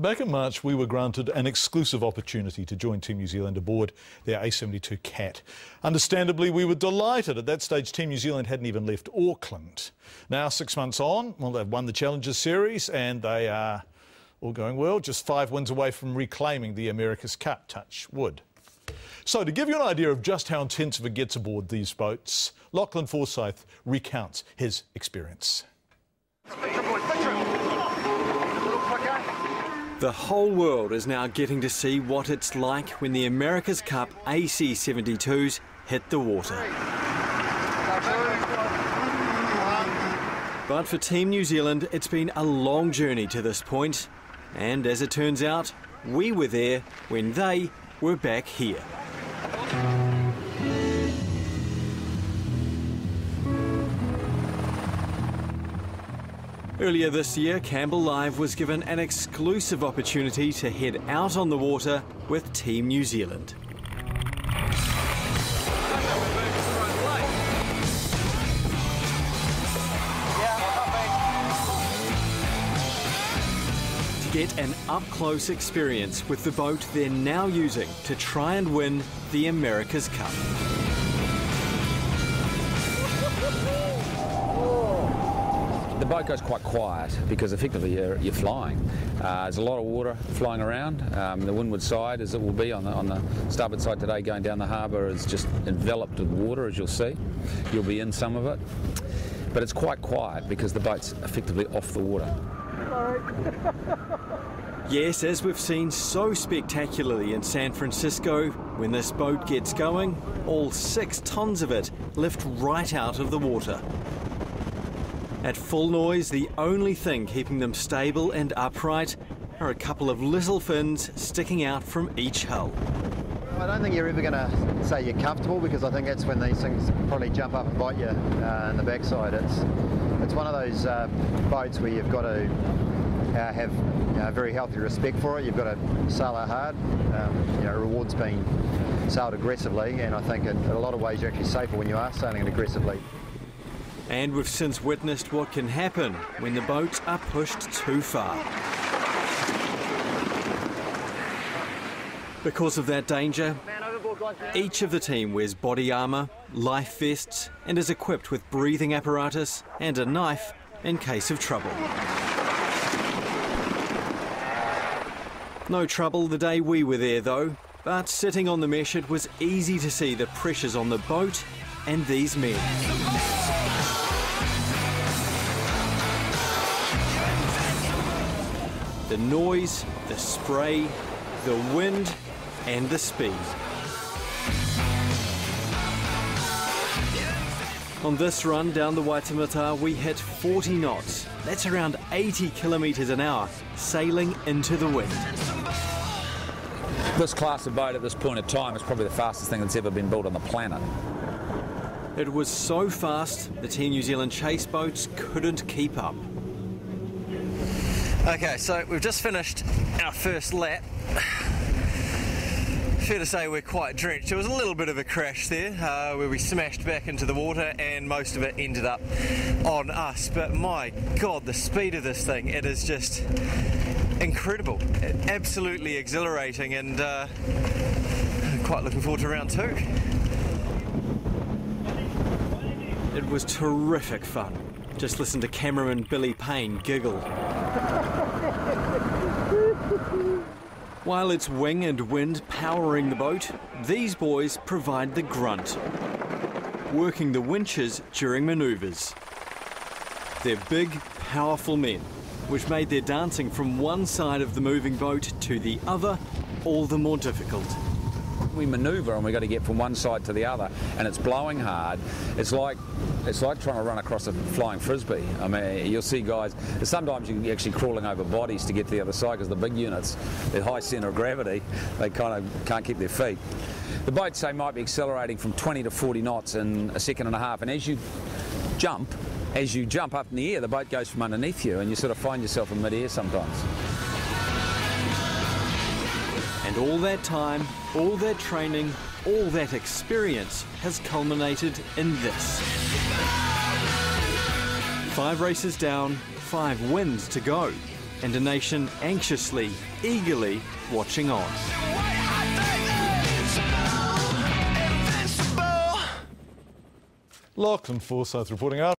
Back in March, we were granted an exclusive opportunity to join Team New Zealand aboard their AC72 CAT. Understandably, we were delighted. At that stage, Team New Zealand hadn't even left Auckland. Now, 6 months on, well, they've won the Challengers Series and they are all going well, just 5 wins away from reclaiming the America's Cup. Touch wood. So, to give you an idea of just how intensive it gets aboard these boats, Lachlan Forsyth recounts his experience. The whole world is now getting to see what it's like when the America's Cup AC72s hit the water. But for Team New Zealand, it's been a long journey to this point. And as it turns out, we were there when they were back here. Earlier this year, Campbell Live was given an exclusive opportunity to head out on the water with Team New Zealand. To get an up-close experience with the boat they're now using to try and win the America's Cup. The boat goes quite quiet because effectively you're flying. There's a lot of water flying around. The windward side, as it will be on the starboard side today going down the harbour, is just enveloped with water, as you'll see. You'll be in some of it. But it's quite quiet because the boat's effectively off the water. Yes, as we've seen so spectacularly in San Francisco, when this boat gets going, all 6 tons of it lift right out of the water. At full noise, the only thing keeping them stable and upright are a couple of little fins sticking out from each hull. I don't think you're ever going to say you're comfortable, because I think that's when these things probably jump up and bite you in the backside. It's one of those boats where you've got to have very healthy respect for it. You've got to sail it hard. Rewards being sailed aggressively, and I think in a lot of ways you're actually safer when you are sailing it aggressively. And we've since witnessed what can happen when the boats are pushed too far. Because of that danger, each of the team wears body armour, life vests, and is equipped with breathing apparatus and a knife in case of trouble. No trouble the day we were there though, but sitting on the mesh it was easy to see the pressures on the boat and these men. The noise, the spray, the wind and the speed. On this run down the Waitemata we hit 40 knots. That's around 80 kilometres an hour, sailing into the wind. This class of boat at this point of time is probably the fastest thing that's ever been built on the planet. It was so fast, the Team New Zealand chase boats couldn't keep up. Okay, so we've just finished our first lap. Fair to say we're quite drenched. There was a little bit of a crash there where we smashed back into the water and most of it ended up on us. But my God, the speed of this thing, it is just incredible. Absolutely exhilarating, and I'm quite looking forward to round 2. It was terrific fun. Just listen to cameraman Billy Payne giggle. While it's wing and wind powering the boat, these boys provide the grunt, working the winches during manoeuvres. They're big, powerful men, which made their dancing from one side of the moving boat to the other all the more difficult. We manoeuvre and we've got to get from one side to the other, and it's blowing hard. It's like trying to run across a flying frisbee. I mean, you'll see guys, sometimes you're actually crawling over bodies to get to the other side because the big units, their high centre of gravity, they kind of can't keep their feet. The boat, say, might be accelerating from 20 to 40 knots in a second and a half, and as you jump up in the air, the boat goes from underneath you and you sort of find yourself in mid-air sometimes. And all that time, all that training, all that experience has culminated in this. 5 races down, 5 wins to go. and a nation anxiously, eagerly watching on. Lachlan Forsyth reporting out.